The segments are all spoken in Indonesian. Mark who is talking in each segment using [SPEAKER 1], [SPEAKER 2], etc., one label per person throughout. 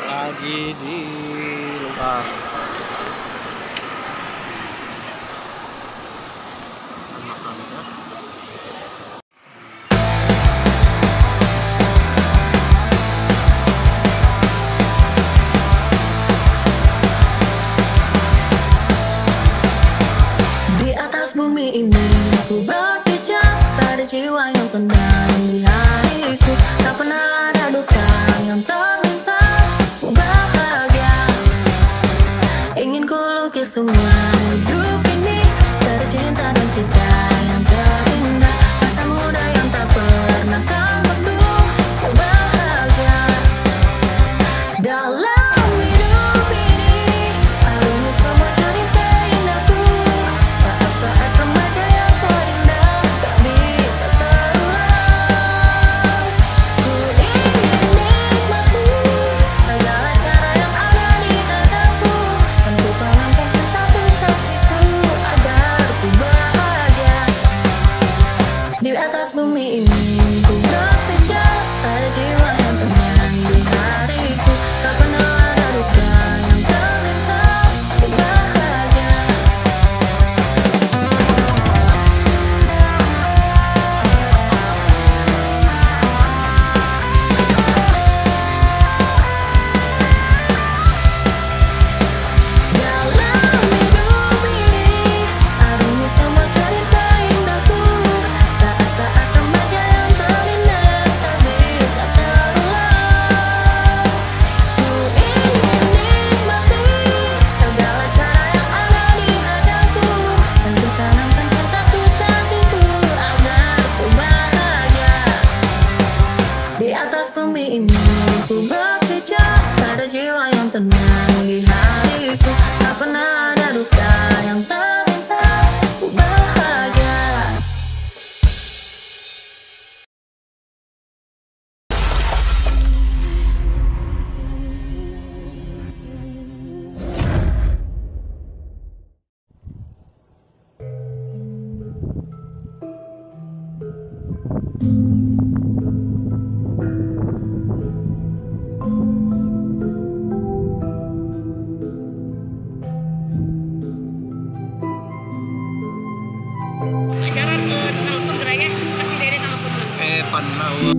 [SPEAKER 1] lagi di luar.
[SPEAKER 2] Di atas bumi ini ku berpijak, tak ada jiwa yang tenang di hariku. Tak pernah ada duka yang terlintas, ku bahagia. Ingin ku lukis semua hidup ini, dari cinta dan cinta yang terindah. Masa muda yang tak pernah kan berdua, ku bahagia. Dalam hidup ini, arungi semua cerita indahku. Saat-saat remaja yang terindah, tak bisa terulang. Ku ingin nikmati segala cara yang ada di hadapku, dan ku tanamkan cintaku kasihku agar ku bahagia. Di atas bumi ini ku berpijak, ada jiwa yang tenang di hariku. Tak pernah ada duka yang terlintas, ku bahagia. Dalam hidup ini, arungi semua cerita indahku. Saat-saat remaja yang terindah, tak bisa terulang. Ku ingin nikmati segala cara yang ada di hadapku, dan ku tanamkan cintaku kasihku agar ku bahagia. Di atas bumi ini ku berpijak, tak ada jiwa yang tenang di hariku. Tak pernah ada duka yang terlintas, ku bahagia.
[SPEAKER 3] Acara ke telepon geranya, kasih dari telepon dulu.
[SPEAKER 1] Panau.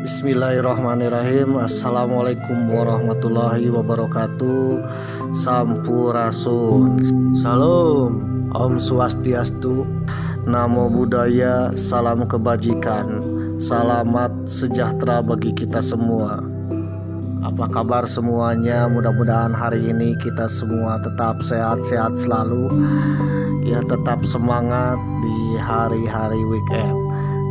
[SPEAKER 1] Bismillahirrahmanirrahim. Assalamualaikum warahmatullahi wabarakatuh. Sampurasun. Salam. Om Swastiastu. Namo Buddhaya. Salam kebajikan. Selamat sejahtera bagi kita semua. Apa kabar semuanya? Mudah-mudahan hari ini kita semua tetap sehat-sehat selalu. Ya, tetap semangat di hari-hari weekend.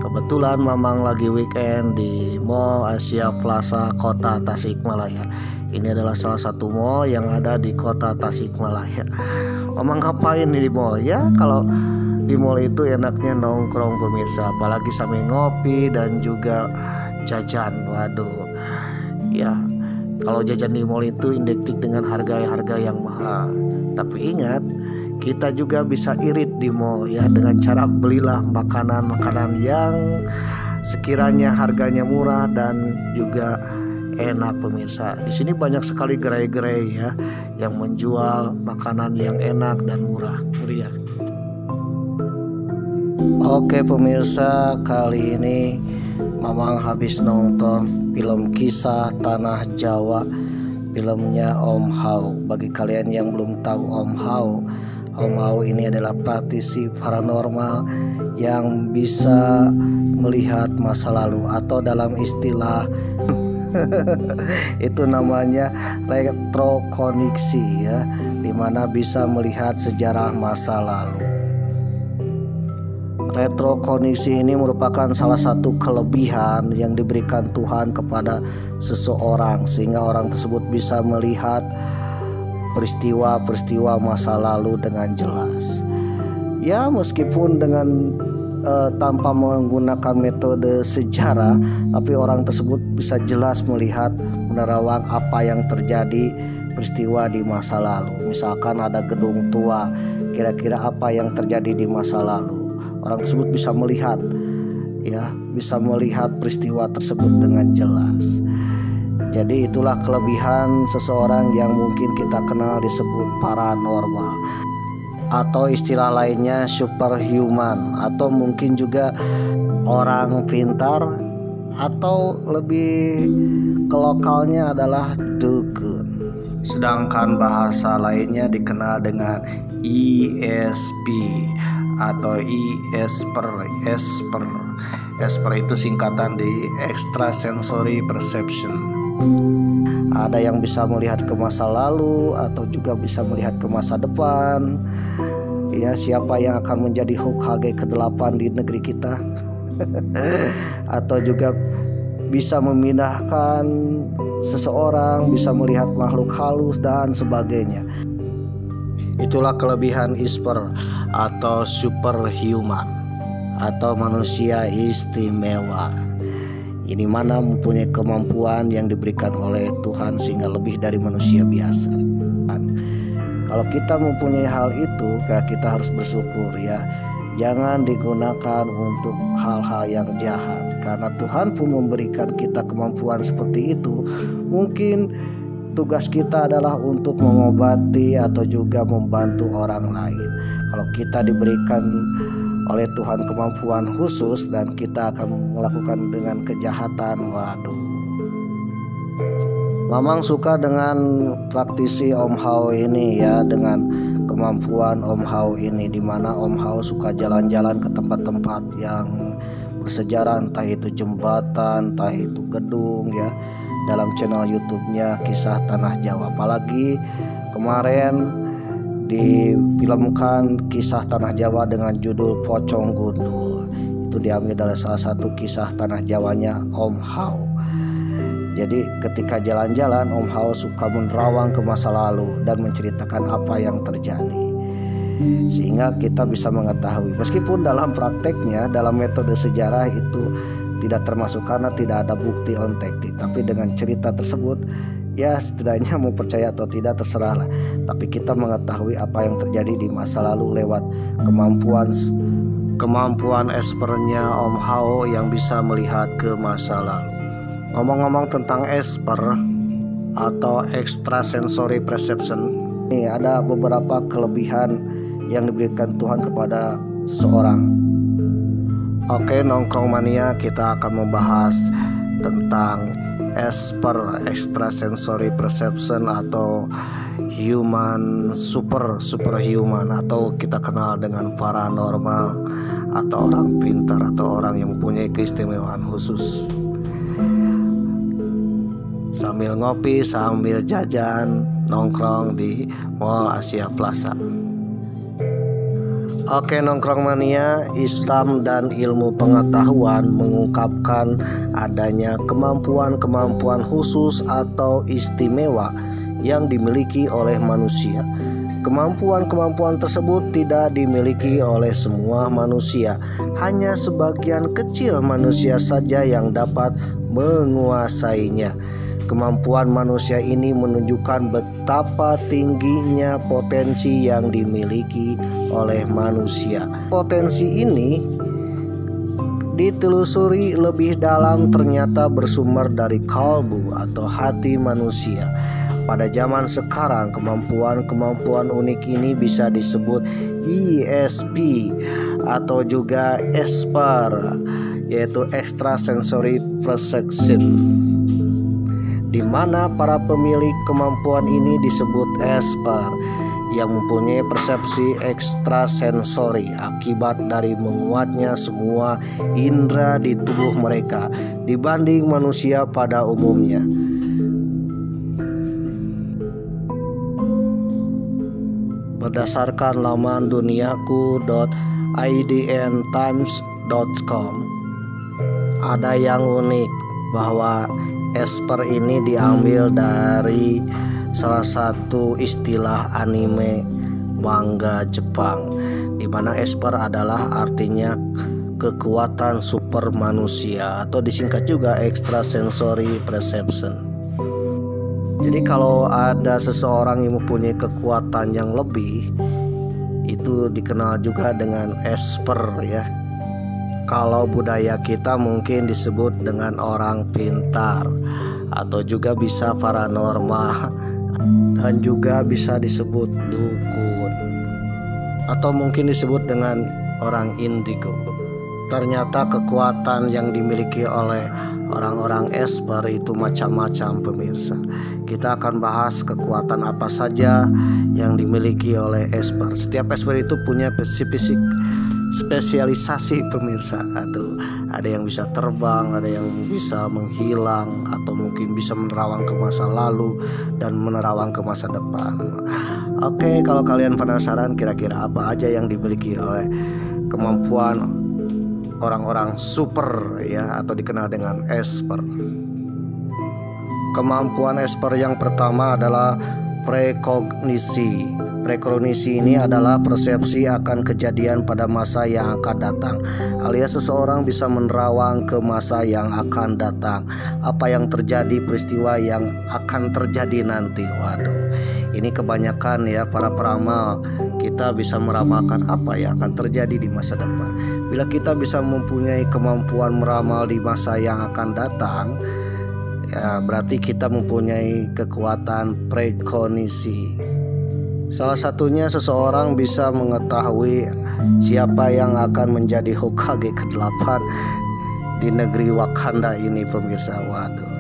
[SPEAKER 1] Kebetulan Mamang lagi weekend di Mall Asia Plaza Kota Tasikmalaya. Ini adalah salah satu mall yang ada di Kota Tasikmalaya. Mamang ngapain nih di mall? Ya, kalau di mall itu enaknya nongkrong pemirsa, apalagi sambil ngopi dan juga jajan. Waduh. Ya, kalau jajan di mall itu identik dengan harga-harga yang mahal. Tapi ingat, kita juga bisa irit di mall ya, dengan cara belilah makanan-makanan yang sekiranya harganya murah dan juga enak pemirsa. Di sini banyak sekali gerai-gerai ya yang menjual makanan yang enak dan murah meriah. Oke pemirsa, kali ini Mamang habis nonton film kisah Tanah Jawa, filmnya Om Hao. Bagi kalian yang belum tahu Om Hao ini adalah praktisi paranormal yang bisa melihat masa lalu, atau dalam istilah itu namanya retrokoniksi ya, dimana bisa melihat sejarah masa lalu. Retrokoniksi ini merupakan salah satu kelebihan yang diberikan Tuhan kepada seseorang, sehingga orang tersebut bisa melihat peristiwa-peristiwa masa lalu dengan jelas. Ya, meskipun dengan tanpa menggunakan metode sejarah, tapi orang tersebut bisa jelas melihat, menerawang apa yang terjadi peristiwa di masa lalu. Misalkan ada gedung tua kira-kira apa yang terjadi di masa lalu. Orang tersebut bisa melihat, ya, bisa melihat peristiwa tersebut dengan jelas. Jadi itulah kelebihan seseorang yang mungkin kita kenal disebut paranormal, atau istilah lainnya superhuman, atau mungkin juga orang pintar, atau lebih ke lokalnya adalah dukun. Sedangkan bahasa lainnya dikenal dengan ESP atau Esper. Esper itu singkatan di extrasensory perception. Ada yang bisa melihat ke masa lalu atau juga bisa melihat ke masa depan. Ya, siapa yang akan menjadi Hokage ke-8 di negeri kita? Atau juga bisa memindahkan seseorang, bisa melihat makhluk halus dan sebagainya. Itulah kelebihan Esper atau superhuman atau manusia istimewa. Ini mana mempunyai kemampuan yang diberikan oleh Tuhan sehingga lebih dari manusia biasa. Kalau kita mempunyai hal itu, kita harus bersyukur ya. Jangan digunakan untuk hal-hal yang jahat, karena Tuhan pun memberikan kita kemampuan seperti itu. Mungkin tugas kita adalah untuk mengobati atau juga membantu orang lain. Kalau kita diberikan oleh Tuhan kemampuan khusus dan kita akan melakukan dengan kejahatan, waduh. Mamang suka dengan praktisi Om Hao ini ya, dengan kemampuan Om Hao ini, dimana Om Hao suka jalan-jalan ke tempat-tempat yang bersejarah, entah itu jembatan, entah itu gedung ya. Dalam channel YouTube-nya Kisah Tanah Jawa, apalagi kemarin difilmkan Kisah Tanah Jawa dengan judul Pocong Gundul. Itu diambil dari salah satu kisah tanah Jawanya Om Hao. Jadi ketika jalan-jalan, Om Hao suka menerawang ke masa lalu dan menceritakan apa yang terjadi, sehingga kita bisa mengetahui, meskipun dalam prakteknya, dalam metode sejarah itu tidak termasuk karena tidak ada bukti otentik, tapi dengan cerita tersebut ya setidaknya mau percaya atau tidak terserahlah, tapi kita mengetahui apa yang terjadi di masa lalu lewat kemampuan Espernya Om Hao yang bisa melihat ke masa lalu. Ngomong-ngomong tentang Esper atau extrasensory perception, ini ada beberapa kelebihan yang diberikan Tuhan kepada seseorang. Oke, nongkrong mania, kita akan membahas tentang Esper, extrasensory perception atau superhuman, atau kita kenal dengan paranormal, atau orang pintar atau orang yang mempunyai keistimewaan khusus. Sambil ngopi, sambil jajan, nongkrong di Mall Asia Plaza. Oke, nongkrong mania, Islam dan ilmu pengetahuan mengungkapkan adanya kemampuan-kemampuan khusus atau istimewa yang dimiliki oleh manusia. Kemampuan-kemampuan tersebut tidak dimiliki oleh semua manusia, hanya sebagian kecil manusia saja yang dapat menguasainya. Kemampuan manusia ini menunjukkan betapa tingginya potensi yang dimiliki oleh manusia. Potensi ini ditelusuri lebih dalam ternyata bersumber dari kalbu atau hati manusia. Pada zaman sekarang, kemampuan-kemampuan unik ini bisa disebut ESP atau juga Esper, yaitu extrasensory perception, di mana para pemilik kemampuan ini disebut Esper yang mempunyai persepsi ekstrasensori akibat dari menguatnya semua indera di tubuh mereka dibanding manusia pada umumnya. Berdasarkan laman duniaku.idntimes.com, ada yang unik bahwa Esper ini diambil dari salah satu istilah anime manga Jepang, di mana Esper adalah artinya kekuatan super manusia atau disingkat juga extrasensory perception. Jadi kalau ada seseorang yang mempunyai kekuatan yang lebih, Itu dikenal juga dengan esper ya. Kalau budaya kita mungkin disebut dengan orang pintar, atau juga bisa paranormal, dan juga bisa disebut dukun, atau mungkin disebut dengan orang indigo. Ternyata kekuatan yang dimiliki oleh orang-orang esper itu macam-macam pemirsa. Kita akan bahas kekuatan apa saja yang dimiliki oleh esper. Setiap esper itu punya spesialisasi pemirsa. Ada yang bisa terbang, ada yang bisa menghilang, atau mungkin bisa menerawang ke masa lalu dan menerawang ke masa depan. Oke, kalau kalian penasaran kira-kira apa aja yang dimiliki oleh kemampuan orang-orang super ya, atau dikenal dengan esper. Kemampuan esper yang pertama adalah prekognisi. Prekognisi ini adalah persepsi akan kejadian pada masa yang akan datang, alias seseorang bisa menerawang ke masa yang akan datang, apa yang terjadi, peristiwa yang akan terjadi nanti. Waduh, ini kebanyakan ya para peramal, kita bisa meramalkan apa yang akan terjadi di masa depan. Bila kita bisa mempunyai kemampuan meramal di masa yang akan datang, ya berarti kita mempunyai kekuatan prekognisi. Salah satunya seseorang bisa mengetahui siapa yang akan menjadi Hokage ke-8 di negeri Wakanda ini pemirsa. Waduh.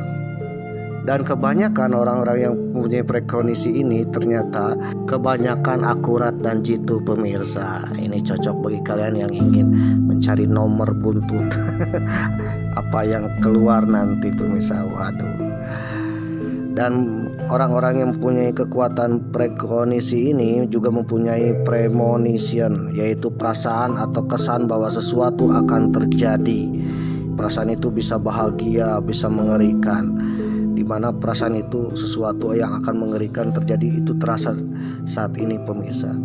[SPEAKER 1] Dan kebanyakan orang-orang yang mempunyai prekognisi ini ternyata kebanyakan akurat dan jitu pemirsa. Ini cocok bagi kalian yang ingin mencari nomor buntut apa yang keluar nanti pemirsa. Waduh. Dan orang-orang yang mempunyai kekuatan prekognisi ini juga mempunyai premonition, yaitu perasaan atau kesan bahwa sesuatu akan terjadi. Perasaan itu bisa bahagia, bisa mengerikan, dimana perasaan itu sesuatu yang akan mengerikan terjadi itu terasa saat ini pemirsa.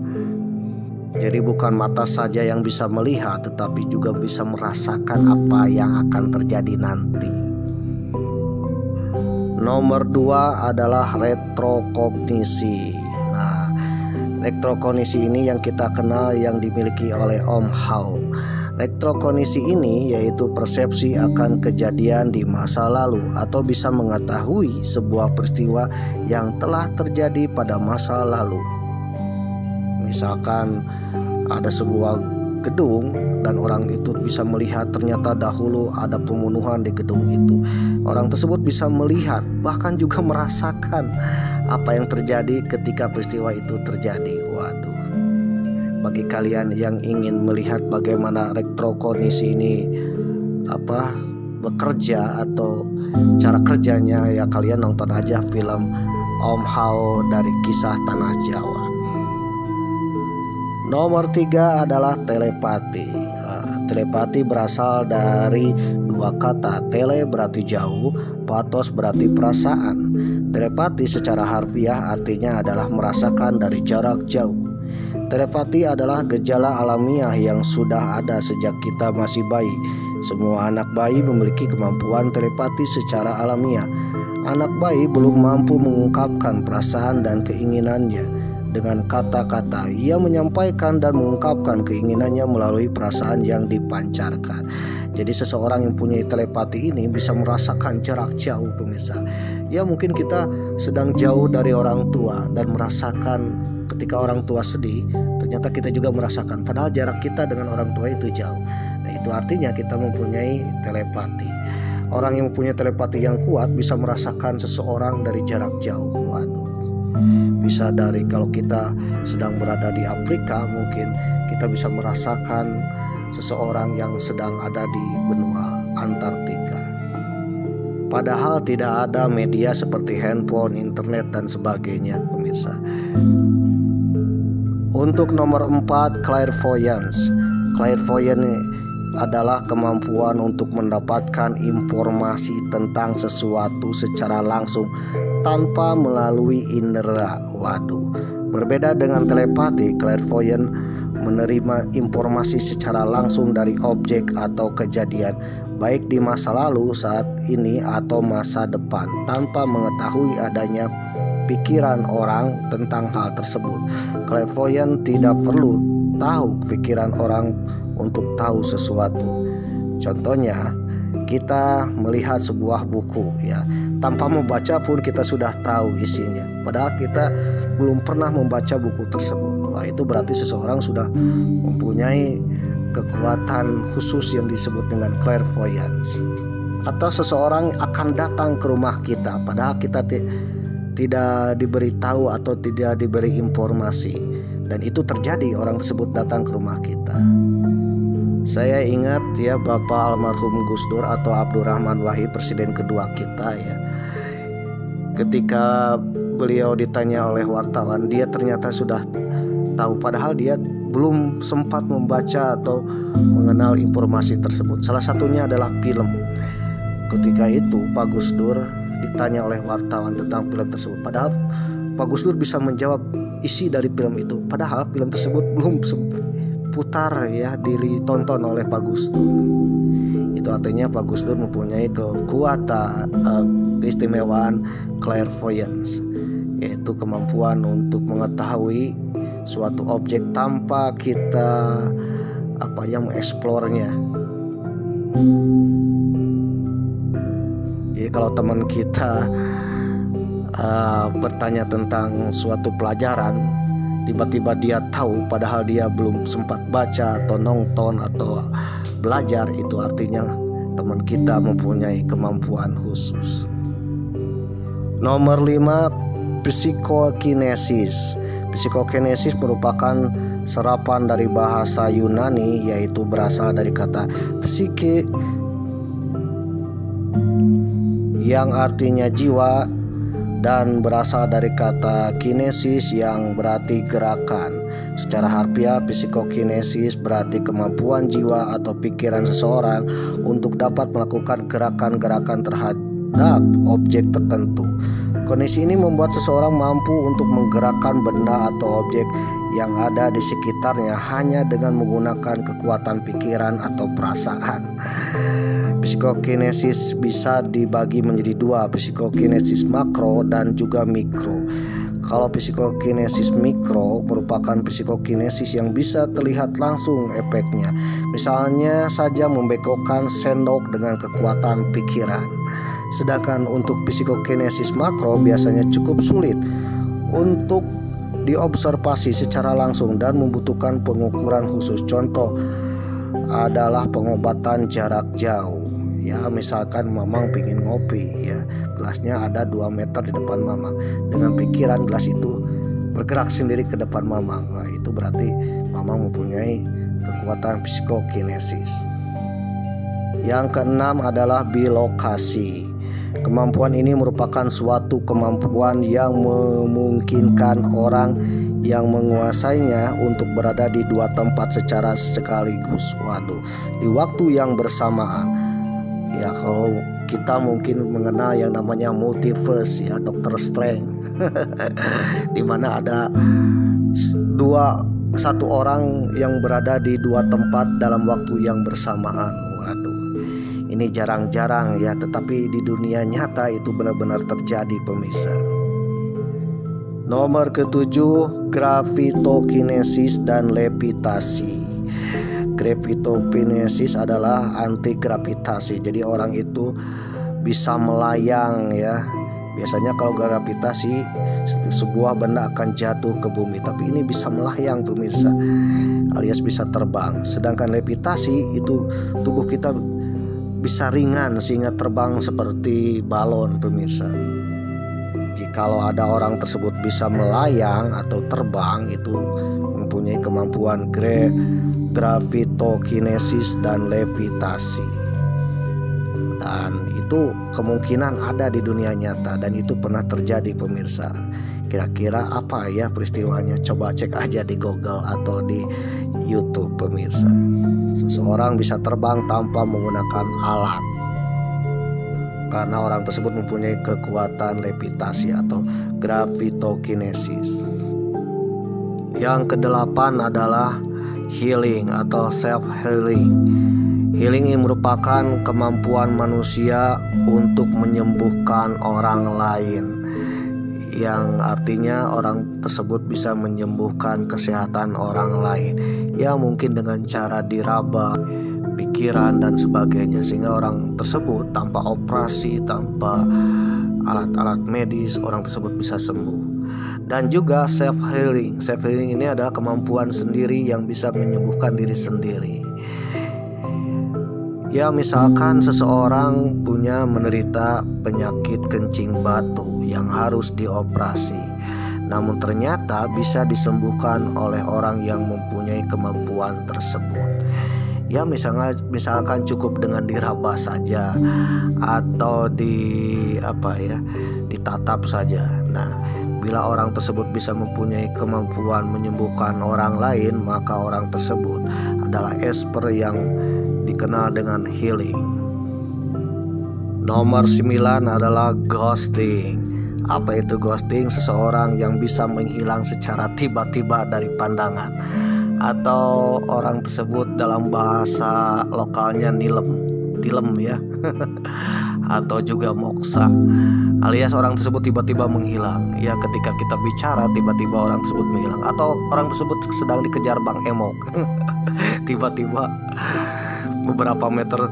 [SPEAKER 1] Jadi bukan mata saja yang bisa melihat, tetapi juga bisa merasakan apa yang akan terjadi nanti. Nomor 2 adalah retrokognisi. Nah, retrokognisi ini yang kita kenal yang dimiliki oleh Om Hao. Retrokognisi ini yaitu persepsi akan kejadian di masa lalu atau bisa mengetahui sebuah peristiwa yang telah terjadi pada masa lalu. Misalkan ada sebuah gedung dan orang itu bisa melihat ternyata dahulu ada pembunuhan di gedung itu. Orang tersebut bisa melihat bahkan juga merasakan apa yang terjadi ketika peristiwa itu terjadi. Waduh. Bagi kalian yang ingin melihat bagaimana retrokognisi ini bekerja atau cara kerjanya, ya kalian nonton aja film Om Hao dari Kisah Tanah Jawa. Nomor 3 adalah telepati. Telepati berasal dari dua kata. Tele berarti jauh, patos berarti perasaan. Telepati secara harfiah artinya adalah merasakan dari jarak jauh. Telepati adalah gejala alamiah yang sudah ada sejak kita masih bayi. Semua anak bayi memiliki kemampuan telepati secara alamiah. Anak bayi belum mampu mengungkapkan perasaan dan keinginannya dengan kata-kata. Ia menyampaikan dan mengungkapkan keinginannya melalui perasaan yang dipancarkan. Jadi seseorang yang punya telepati ini bisa merasakan jarak jauh pemirsa. Ya mungkin kita sedang jauh dari orang tua dan merasakan ketika orang tua sedih, ternyata kita juga merasakan padahal jarak kita dengan orang tua itu jauh. Nah itu artinya kita mempunyai telepati. Orang yang mempunyai telepati yang kuat bisa merasakan seseorang dari jarak jauh. Waduh. Bisa dari kalau kita sedang berada di Afrika, mungkin kita bisa merasakan seseorang yang sedang ada di benua Antartika. Padahal tidak ada media seperti handphone, internet dan sebagainya pemirsa. Untuk nomor 4, clairvoyance. Clairvoyance adalah kemampuan untuk mendapatkan informasi tentang sesuatu secara langsung tanpa melalui indera. Waduh. Berbeda dengan telepati, clairvoyant menerima informasi secara langsung dari objek atau kejadian, baik di masa lalu, saat ini, atau masa depan, tanpa mengetahui adanya pikiran orang tentang hal tersebut. Clairvoyant tidak perlu tahu pikiran orang untuk tahu sesuatu. Contohnya, kita melihat sebuah buku ya, tanpa membaca pun kita sudah tahu isinya, padahal kita belum pernah membaca buku tersebut. Wah, itu berarti seseorang sudah mempunyai kekuatan khusus yang disebut dengan clairvoyance. Atau seseorang akan datang ke rumah kita padahal kita tidak diberitahu atau tidak diberi informasi, dan itu terjadi, orang tersebut datang ke rumah kita. Saya ingat ya, Bapak almarhum Gus Dur atau Abdurrahman Wahid, presiden kedua kita ya. Ketika beliau ditanya oleh wartawan, dia ternyata sudah tahu padahal dia belum sempat membaca atau mengenal informasi tersebut. Salah satunya adalah film. Ketika itu Pak Gus Dur ditanya oleh wartawan tentang film tersebut, padahal Pak Gus Dur bisa menjawab isi dari film itu, padahal film tersebut belum putar ya, ditonton oleh Pak Gus Dur. Itu artinya Pak Gus Dur mempunyai kekuatan keistimewaan clairvoyance, yaitu kemampuan untuk mengetahui suatu objek tanpa kita mengeksplornya. Jadi kalau teman kita bertanya tentang suatu pelajaran, tiba-tiba dia tahu padahal dia belum sempat baca atau nonton atau belajar, itu artinya teman kita mempunyai kemampuan khusus. Nomor 5, psikokinesis. Psikokinesis merupakan serapan dari bahasa Yunani, yaitu berasal dari kata psike yang artinya jiwa, dan berasal dari kata kinesis yang berarti gerakan. Secara harfiah, psikokinesis berarti kemampuan jiwa atau pikiran seseorang untuk dapat melakukan gerakan-gerakan terhadap objek tertentu. Kondisi ini membuat seseorang mampu untuk menggerakkan benda atau objek yang ada di sekitarnya hanya dengan menggunakan kekuatan pikiran atau perasaan. Psikokinesis bisa dibagi menjadi dua, psikokinesis makro dan juga mikro. Kalau psikokinesis mikro merupakan psikokinesis yang bisa terlihat langsung efeknya, misalnya saja membengkokkan sendok dengan kekuatan pikiran. Sedangkan untuk psikokinesis makro biasanya cukup sulit untuk diobservasi secara langsung dan membutuhkan pengukuran khusus. Contoh adalah pengobatan jarak jauh. Ya, misalkan Mamang pingin ngopi ya, gelasnya ada 2 meter di depan Mamang. Dengan pikiran gelas itu bergerak sendiri ke depan Mamang. Wah, itu berarti Mamang mempunyai kekuatan psikokinesis. Yang keenam adalah bilokasi. Kemampuan ini merupakan suatu kemampuan yang memungkinkan orang yang menguasainya untuk berada di 2 tempat secara sekaligus. Waduh, di waktu yang bersamaan. Ya, kalau kita mungkin mengenal yang namanya multiverse ya, Dr. Strange. Di mana ada satu orang yang berada di 2 tempat dalam waktu yang bersamaan. Waduh, ini jarang-jarang ya, tetapi di dunia nyata itu benar-benar terjadi, pemirsa. Nomor ke-7, gravitokinesis dan levitasi. Gravitokinesis adalah anti gravitasi. Jadi orang itu bisa melayang ya. Biasanya kalau gravitasi sebuah benda akan jatuh ke bumi, tapi ini bisa melayang, pemirsa, alias bisa terbang. Sedangkan levitasi itu tubuh kita bisa ringan sehingga terbang seperti balon, pemirsa. Jikalau ada orang tersebut bisa melayang atau terbang, itu mempunyai kemampuan gravitokinesis dan levitasi, dan itu kemungkinan ada di dunia nyata dan itu pernah terjadi, pemirsa. Kira-kira apa ya peristiwanya? Coba cek aja di Google atau di YouTube, pemirsa. Seseorang bisa terbang tanpa menggunakan alat karena orang tersebut mempunyai kekuatan levitasi atau gravitokinesis. Yang ke-8 adalah healing atau self-healing. Healing ini merupakan kemampuan manusia untuk menyembuhkan orang lain, yang artinya orang tersebut bisa menyembuhkan kesehatan orang lain. ya mungkin dengan cara diraba pikiran dan sebagainya, sehingga orang tersebut tanpa operasi, tanpa alat-alat medis, orang tersebut bisa sembuh. Dan juga self healing. Self healing ini adalah kemampuan sendiri yang bisa menyembuhkan diri sendiri. Ya, misalkan seseorang menderita penyakit kencing batu yang harus dioperasi, namun ternyata bisa disembuhkan oleh orang yang mempunyai kemampuan tersebut. Ya, misalkan cukup dengan diraba saja atau ditatap saja. Nah, bila orang tersebut bisa mempunyai kemampuan menyembuhkan orang lain, maka orang tersebut adalah expert yang dikenal dengan healing. Nomor 9 adalah ghosting. Apa itu ghosting? Seseorang yang bisa menghilang secara tiba-tiba dari pandangan, atau orang tersebut dalam bahasa lokalnya tilem ya atau juga moksa, alias orang tersebut tiba-tiba menghilang. Ya, ketika kita bicara tiba-tiba orang tersebut menghilang, atau orang tersebut sedang dikejar Bang Emok tiba-tiba beberapa meter,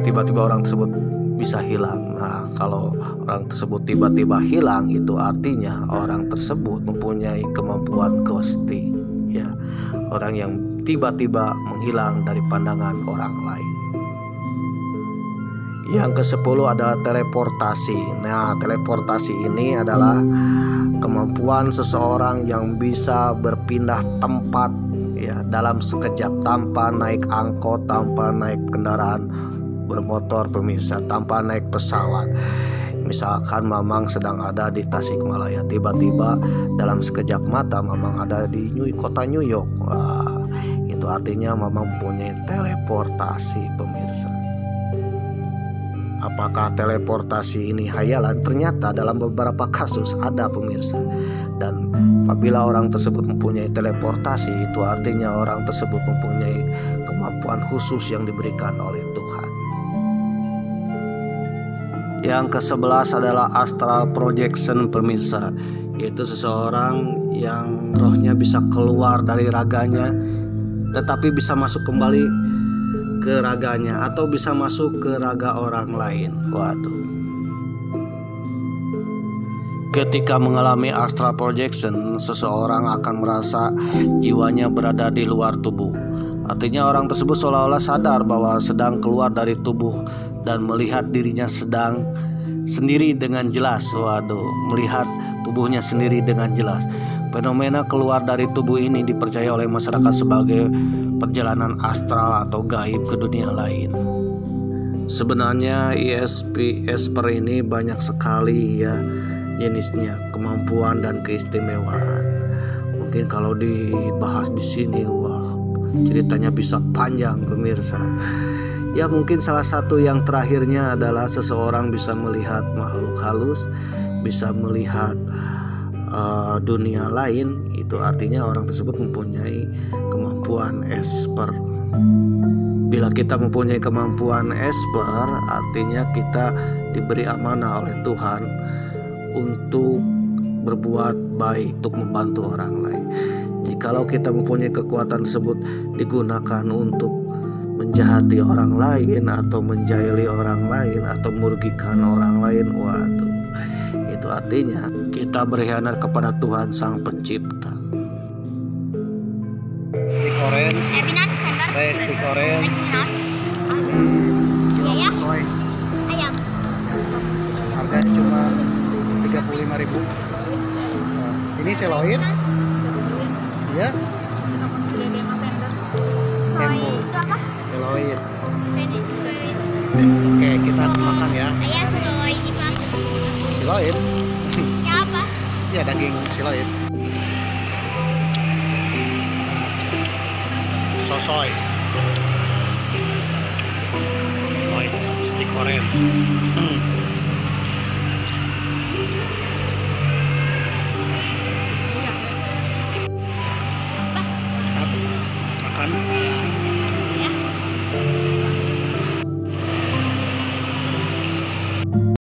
[SPEAKER 1] tiba-tiba orang tersebut bisa hilang. Nah, kalau orang tersebut tiba-tiba hilang, itu artinya orang tersebut mempunyai kemampuan ghosting, ya, orang yang tiba-tiba menghilang dari pandangan orang lain. Yang ke-10 adalah teleportasi. Nah, teleportasi ini adalah kemampuan seseorang yang bisa berpindah tempat, ya, dalam sekejap, tanpa naik angkot, tanpa naik kendaraan bermotor, pemirsa, tanpa naik pesawat. Misalkan Mamang sedang ada di Tasikmalaya, tiba-tiba dalam sekejap mata Mamang ada di kota New York. Wah, itu artinya Mamang mempunyai teleportasi, pemirsa. Apakah teleportasi ini hayalan? Ternyata dalam beberapa kasus ada, pemirsa. Dan apabila orang tersebut mempunyai teleportasi, itu artinya orang tersebut mempunyai kemampuan khusus yang diberikan oleh Tuhan. Yang ke-11 adalah astral projection, pemirsa, yaitu seseorang yang rohnya bisa keluar dari raganya tetapi bisa masuk kembali ke raganya, atau bisa masuk ke raga orang lain. Waduh. Ketika mengalami astral projection, seseorang akan merasa jiwanya berada di luar tubuh. Artinya orang tersebut seolah-olah sadar bahwa sedang keluar dari tubuh dan melihat dirinya sedang sendiri dengan jelas. Waduh, melihat tubuhnya sendiri dengan jelas. Fenomena keluar dari tubuh ini dipercaya oleh masyarakat sebagai perjalanan astral atau gaib ke dunia lain. Sebenarnya ESP ini banyak sekali, ya, jenisnya, kemampuan dan keistimewaan. Mungkin kalau dibahas di sini, wah, ceritanya bisa panjang, pemirsa. Ya, mungkin salah satu yang terakhirnya adalah seseorang bisa melihat makhluk halus, bisa melihat dunia lain. Itu artinya orang tersebut mempunyai kemampuan esper. Bila kita mempunyai kemampuan esper, artinya kita diberi amanah oleh Tuhan untuk berbuat baik, untuk membantu orang lain. Jikalau kita mempunyai kekuatan tersebut digunakan untuk menjahati orang lain, atau menjahili orang lain, atau merugikan orang lain, waduh, itu artinya kita berkhianat kepada Tuhan Sang Pencipta. Stick orange, stick orange, cilok soy,
[SPEAKER 4] Ayam.
[SPEAKER 1] harganya cuma 35.000. Nah, ini seloid, ya,
[SPEAKER 4] Soy itu apa?
[SPEAKER 1] seloid.
[SPEAKER 4] Ini
[SPEAKER 1] Oke, kita makan ya.
[SPEAKER 4] ayam soy itu apa?
[SPEAKER 1] Siloid,
[SPEAKER 4] Ya apa?
[SPEAKER 1] ya, daging siloid. Sosoy, siloid, stick orange.